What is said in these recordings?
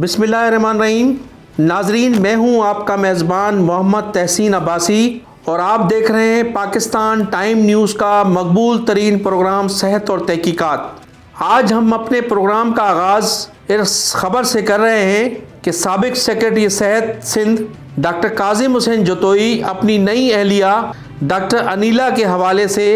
بسم اللہ الرحمن الرحیم۔ ناظرین، میں ہوں آپ کا میزبان محمد تحسین عباسی اور آپ دیکھ رہے ہیں پاکستان ٹائم نیوز کا مقبول ترین پروگرام صحت اور تحقیقات۔ آج ہم اپنے پروگرام کا آغاز اس خبر سے کر رہے ہیں کہ سابق سیکرٹری صحت سندھ ڈاکٹر کاظم حسین جتوئی اپنی نئی اہلیہ ڈاکٹر انیلا کے حوالے سے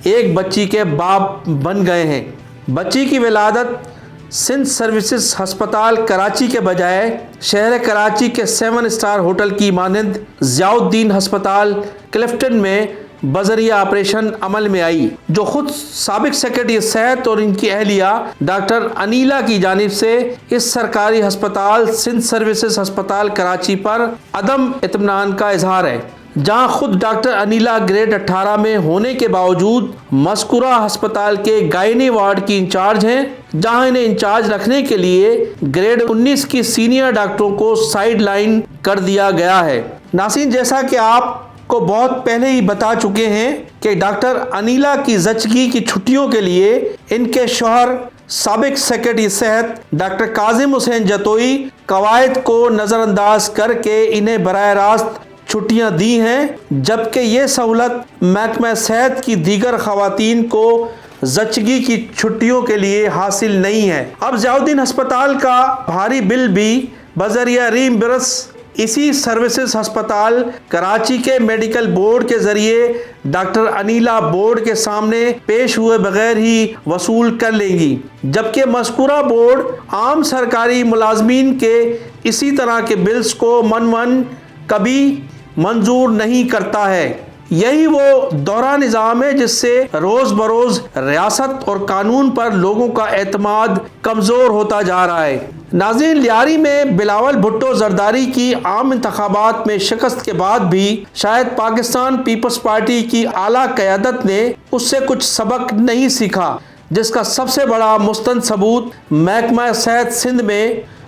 ایک بچی کے باپ بن گئے ہیں۔ بچی کی ولادت سندھ سروسز ہسپتال کراچی کے بجائے شہر کراچی کے 7 اسٹار ہوٹل کی مانند ضیاء الدین ہسپتال کلفٹن میں بذریعہ آپریشن عمل میں آئی، جو خود سابق سیکرٹری صحت اور ان کی اہلیہ ڈاکٹر انیلا کی جانب سے اس سرکاری ہسپتال سندھ سروسز ہسپتال کراچی پر عدم اطمینان کا اظہار ہے، جہاں خود ڈاکٹر انیلا گریڈ 18 میں ہونے کے باوجود مذکورہ ہسپتال کے گائنی وارڈ کی انچارج ہیں، جہاں انہیں انچارج رکھنے کے لیے گریڈ 19 کی سینئر ڈاکٹروں کو سائیڈ لائن کر دیا گیا ہے۔ ناظرین، جیسا کہ آپ کو بہت پہلے ہی بتا چکے ہیں کہ ڈاکٹر انیلا کی زچگی کی چھٹیوں کے لیے ان کے شوہر سابق سیکرٹری صحت ڈاکٹر کاظم حسین جتوئی قواعد کو نظر انداز کر کے انہیں براہ راست چھٹیاں دی ہیں، جبکہ یہ سہولت محکمہ صحت کی دیگر خواتین کو زچگی کی چھٹیوں کے لیے حاصل نہیں ہے۔ اب ضیاء الدین ہسپتال کا بھاری بل بھی بذریعہ ریمبرس اسی سروسز ہسپتال کراچی کے میڈیکل بورڈ کے ذریعے ڈاکٹر انیلا بورڈ کے سامنے پیش ہوئے بغیر ہی وصول کر لیں گی، جبکہ مذکورہ بورڈ عام سرکاری ملازمین کے اسی طرح کے بلز کو کبھی منظور نہیں کرتا ہے۔ یہی وہ دوہرا نظام ہے جس سے روز بروز ریاست اور قانون پر لوگوں کا اعتماد کمزور ہوتا جا رہا ہے۔ ناظرین، لیاری میں بلاول بھٹو زرداری کی عام انتخابات میں شکست کے بعد بھی شاید پاکستان پیپلز پارٹی کی اعلیٰ قیادت نے اس سے کچھ سبق نہیں سیکھا، جس کا سب سے بڑا مستند ثبوت محکمہ صحت سندھ میں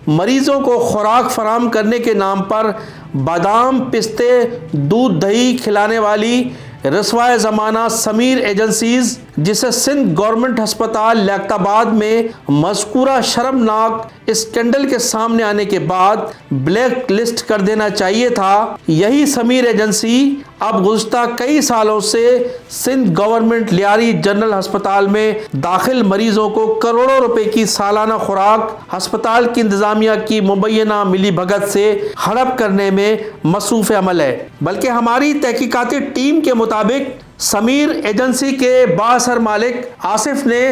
مریضوں کو خوراک فراہم کرنے کے نام پر بادام، پستے، دودھ دہی کھلانے والی رسوائے زمانہ سمیر ایجنسیز، جسے سندھ گورنمنٹ ہسپتال لیاقت آباد میں مذکورہ شرمناک اسکینڈل کے سامنے آنے کے بعد بلیک لسٹ کر دینا چاہیے تھا، یہی سمیر ایجنسی اب گزشتہ کئی سالوں سے سندھ گورنمنٹ لیاری جنرل ہسپتال میں داخل مریضوں کو کروڑوں روپے کی سالانہ خوراک ہسپتال کی انتظامیہ کی مبینہ ملی بھگت سے ہڑپ کرنے میں مصروف عمل ہے۔ بلکہ ہماری تحقیقاتی ٹیم کے مطابق سمیر ایجنسی کے بااثر مالک آصف نے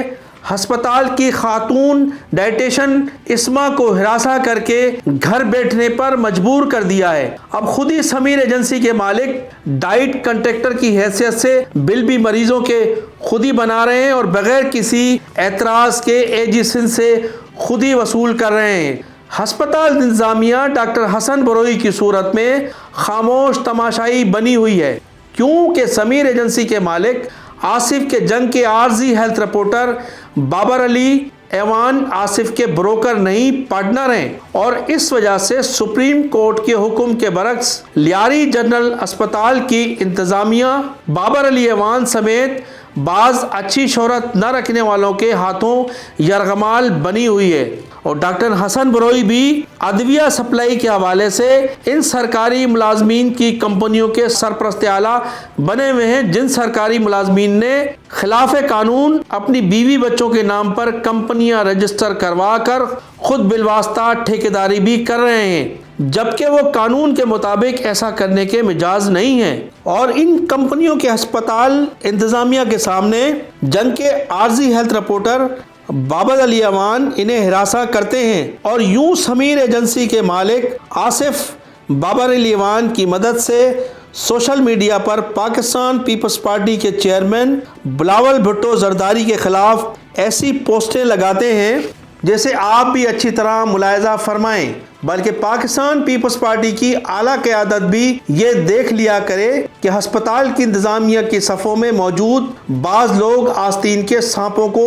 ہسپتال کی خاتون ڈائٹیشن اسما کو ہراساں کر کے گھر بیٹھنے پر مجبور کر دیا ہے۔ اب خود ہی سمیر ایجنسی کے مالک ڈائٹ کنٹریکٹر کی حیثیت سے بل بھی مریضوں کے خود ہی بنا رہے ہیں اور بغیر کسی اعتراض کے AG سندھ سے خود ہی وصول کر رہے ہیں۔ ہسپتال انتظامیہ ڈاکٹر حسن بروئی کی صورت میں خاموش تماشائی بنی ہوئی ہے، کیونکہ سمیر ایجنسی کے مالک آصف کے جنگ کے عارضی ہیلتھ رپورٹر بابر علی ایوان آصف کے بروکر نہیں پارٹنر ہیں، اور اس وجہ سے سپریم کورٹ کے حکم کے برعکس لیاری جنرل اسپتال کی انتظامیہ بابر علی ایوان سمیت بعض اچھی شہرت نہ رکھنے والوں کے ہاتھوں یرغمال بنی ہوئی ہے، اور ڈاکٹر حسن بروئی بھی ادویہ سپلائی کے حوالے سے ان سرکاری ملازمین کی کمپنیوں کے سرپرست اعلیٰ بنے ہوئے ہیں، جن سرکاری ملازمین نے خلاف قانون اپنی بیوی بچوں کے نام پر کمپنیاں رجسٹر کروا کر خود بالواسطہ ٹھیکیداری بھی کر رہے ہیں، جبکہ وہ قانون کے مطابق ایسا کرنے کے مجاز نہیں ہیں، اور ان کمپنیوں کے ہسپتال انتظامیہ کے سامنے جنگ کے عارضی ہیلتھ رپورٹر بابر علی ایوان انہیں ہراساں کرتے ہیں، اور یوں سمیر ایجنسی کے مالک آصف بابر علی ایوان کی مدد سے سوشل میڈیا پر پاکستان پیپلز پارٹی کے چیئرمین بلاول بھٹو زرداری کے خلاف ایسی پوسٹیں لگاتے ہیں جیسے آپ بھی اچھی طرح ملاحظہ فرمائیں، بلکہ پاکستان پیپلز پارٹی کی اعلیٰ قیادت بھی یہ دیکھ لیا کرے کہ ہسپتال کی انتظامیہ کی صفوں میں موجود بعض لوگ آستین کے سانپوں کو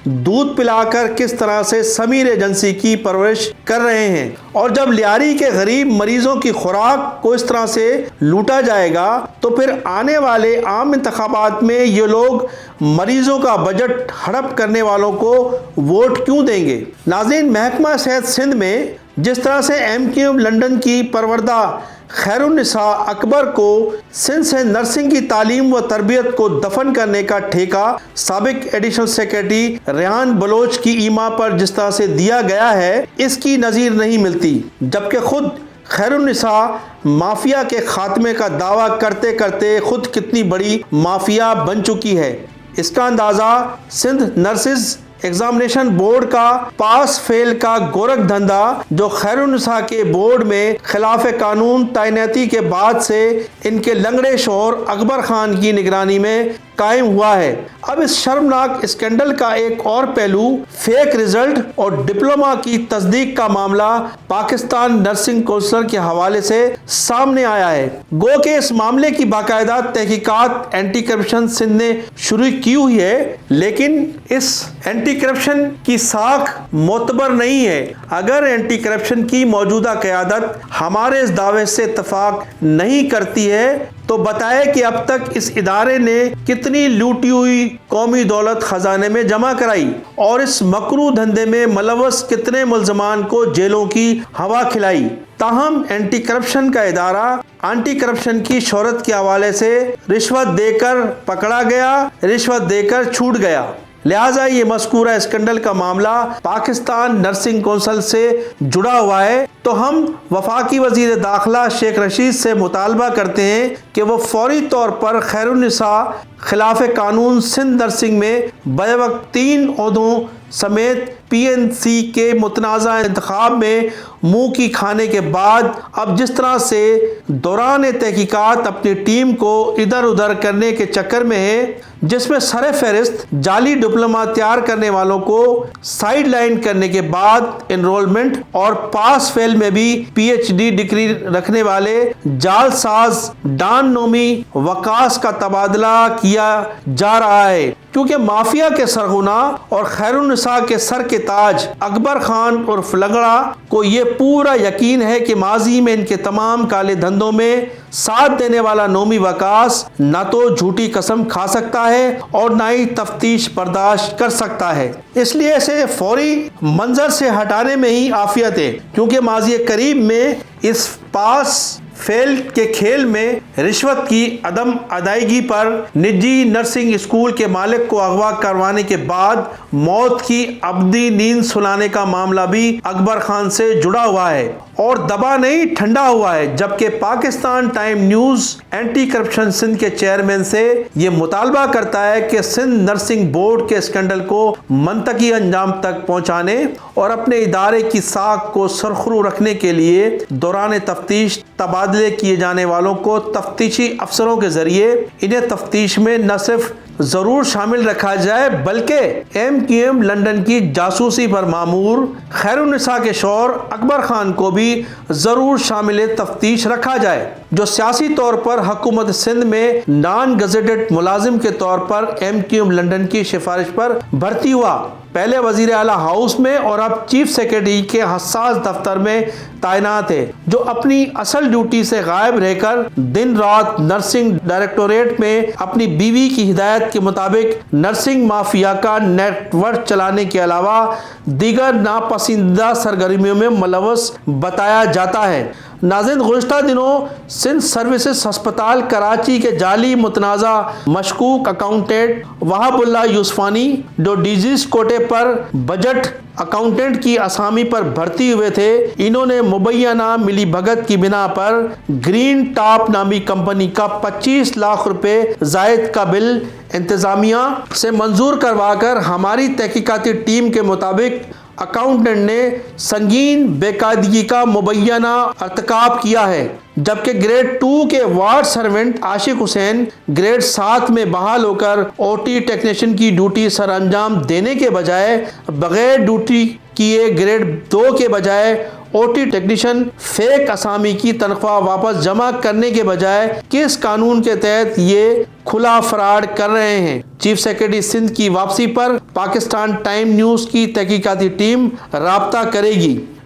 دودھ پلا کر کس طرح سے سمیر ایجنسی کی پرورش کر رہے ہیں، اور جب لیاری کے غریب مریضوں کی خوراک کو اس طرح سے لوٹا جائے گا تو پھر آنے والے عام انتخابات میں یہ لوگ مریضوں کا بجٹ ہڑپ کرنے والوں کو ووٹ کیوں دیں گے؟ ناظرین، محکمہ صحت سندھ میں جس طرح سے MQM لندن کی پروردہ خیر النساء اکبر کو سندھ سے نرسنگ کی تعلیم و تربیت کو دفن کرنے کا ٹھیکہ سابق ایڈیشنل سیکریٹری ریحان بلوچ کی ایما پر جس طرح سے دیا گیا ہے، اس کی نظیر نہیں ملتی، جبکہ خود خیر النساء مافیا کے خاتمے کا دعویٰ کرتے کرتے خود کتنی بڑی مافیا بن چکی ہے۔ اس کا اندازہ سندھ نرسز ایگزامینیشن بورڈ کا پاس فیل کا گورکھ دھندا جو خیر النساء کے بورڈ میں خلاف قانون تعیناتی کے بعد سے ان کے لنگڑے شوہر اکبر خان کی نگرانی میں قائم ہوا ہے۔ اب اس شرمناک اسکینڈل کا ایک اور پہلو فیک رزلٹ اور ڈپلوما کی تصدیق کا معاملہ پاکستان نرسنگ کونسل کے حوالے سے سامنے آیا ہے۔ گو کہ اس معاملے کی باقاعدہ تحقیقات اینٹی کرپشن سندھ نے شروع کی ہوئی ہے، لیکن اس اینٹی کرپشن کی ساکھ معتبر نہیں ہے۔ اگر اینٹی کرپشن کی موجودہ قیادت ہمارے اس دعوے سے اتفاق نہیں کرتی ہے تو بتائے کہ اب تک اس ادارے نے کتنی لوٹی ہوئی قومی دولت خزانے میں جمع کرائی اور اس مکروہ دھندے میں ملوث کتنے ملزمان کو جیلوں کی ہوا کھلائی۔ تاہم اینٹی کرپشن کا ادارہ اینٹی کرپشن کی شہرت کے حوالے سے رشوت دے کر پکڑا گیا، رشوت دے کر چھوٹ گیا۔ لہٰذا یہ مذکورہ اسکینڈل کا معاملہ پاکستان نرسنگ کونسل سے جڑا ہوا ہے، تو ہم وفاقی وزیر داخلہ شیخ رشید سے مطالبہ کرتے ہیں کہ وہ فوری طور پر خیر النساء خلاف قانون سندھ نرسنگ میں بیوقت 3 عہدوں سمیت PNC کے متنازع انتخاب میں منہ کی کھانے کے بعد اب جس طرح سے دوران تحقیقات اپنی ٹیم کو ادھر ادھر کرنے کے چکر میں ہے، جس میں سر فہرست جعلی ڈپلوما تیار کرنے والوں کو سائیڈ لائن کرنے کے بعد انرولمنٹ اور پاس فیل میں بھی PhD ڈگری رکھنے والے جعل ساز ڈان نومی وقاص کا تبادلہ کیا جا رہا ہے، کیونکہ مافیا کے سرغنہ اور خیر النساء کے سر کے تاج اکبر خان عرف لنگڑا کو یہ پورا یقین ہے کہ ماضی میں ان کے تمام کالے دھندوں میں ساتھ دینے والا نومی وقاص نہ تو جھوٹی قسم کھا سکتا ہے اور نہ ہی تفتیش برداشت کر سکتا ہے۔ اس لیے اسے فوری منظر سے ہٹانے میں ہی عافیت ہے، کیونکہ ماضی قریب میں اس پاس فیل کے کھیل میں رشوت کی عدم ادائیگی پر نجی نرسنگ اسکول کے مالک کو اغوا کروانے کے بعد موت کی ابدی نیند سلانے کا معاملہ بھی اکبر خان سے جڑا ہوا ہے اور دبا نہیں ٹھنڈا ہوا ہے، جبکہ Pakistan time news anti corruption Sindh کے چیئرمین سے یہ مطالبہ کرتا ہے کہ سندھ نرسنگ بورڈ کے اسکینڈل کو منطقی انجام تک پہنچانے اور اپنے ادارے کی ساکھ کو سرخرو رکھنے کے لیے دوران تفتیش تبادلے کیے جانے والوں کو تفتیشی افسروں کے ذریعے انہیں تفتیش میں نہ صرف ضرور شامل رکھا جائے بلکہ MQM لندن کی جاسوسی پر مامور خیر النساء کے شوہر اکبر خان کو بھی ضرور شامل تفتیش رکھا جائے، جو سیاسی طور پر حکومت سندھ میں نان گزیٹڈ ملازم کے طور پر MQM لندن کی سفارش پر بھرتی ہوا، پہلے وزیر اعلیٰ ہاؤس میں اور اب چیف سیکریٹری کے حساس دفتر میں تعینات ہے، جو اپنی اصل ڈیوٹی سے غائب رہ کر دن رات نرسنگ ڈائریکٹوریٹ میں اپنی بیوی کی ہدایت کے مطابق نرسنگ مافیا کا نیٹ ورک چلانے کے علاوہ دیگر ناپسندیدہ سرگرمیوں میں ملوث بتایا جاتا ہے۔ ناظرین، گزشتہ دنوں سندھ سروسز ہسپتال کراچی کے جعلی متنازع مشکوک اکاؤنٹنٹ وہاب اللہ یوسفانی، جو ڈیزیز کوٹے پر بجٹ اکاؤنٹنٹ کی اسامی پر بھرتی ہوئے تھے، انہوں نے مبینہ ملی بھگت کی بنا پر گرین ٹاپ نامی کمپنی کا 25 لاکھ روپے زائد کا بل انتظامیہ سے منظور کروا کر ہماری تحقیقاتی ٹیم کے مطابق اکاؤنٹنٹ نے سنگین بے قاعدگی کا مبینہ ارتکاب کیا ہے، جبکہ گریڈ 2 کے وارڈ سرونٹ عاشق حسین گریڈ 7 میں بحال ہو کر OT ٹیکنیشین کی ڈیوٹی سر انجام دینے کے بجائے بغیر ڈیوٹی کیے گریڈ 2 کے بجائے OT ٹیکنیشین فیک اسامی کی تنخواہ واپس جمع کرنے کے بجائے کس قانون کے تحت یہ کھلا فراڈ کر رہے ہیں؟ چیف سیکریٹری سندھ کی واپسی پر پاکستان ٹائم نیوز کی تحقیقاتی ٹیم رابطہ کرے گی۔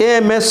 AMS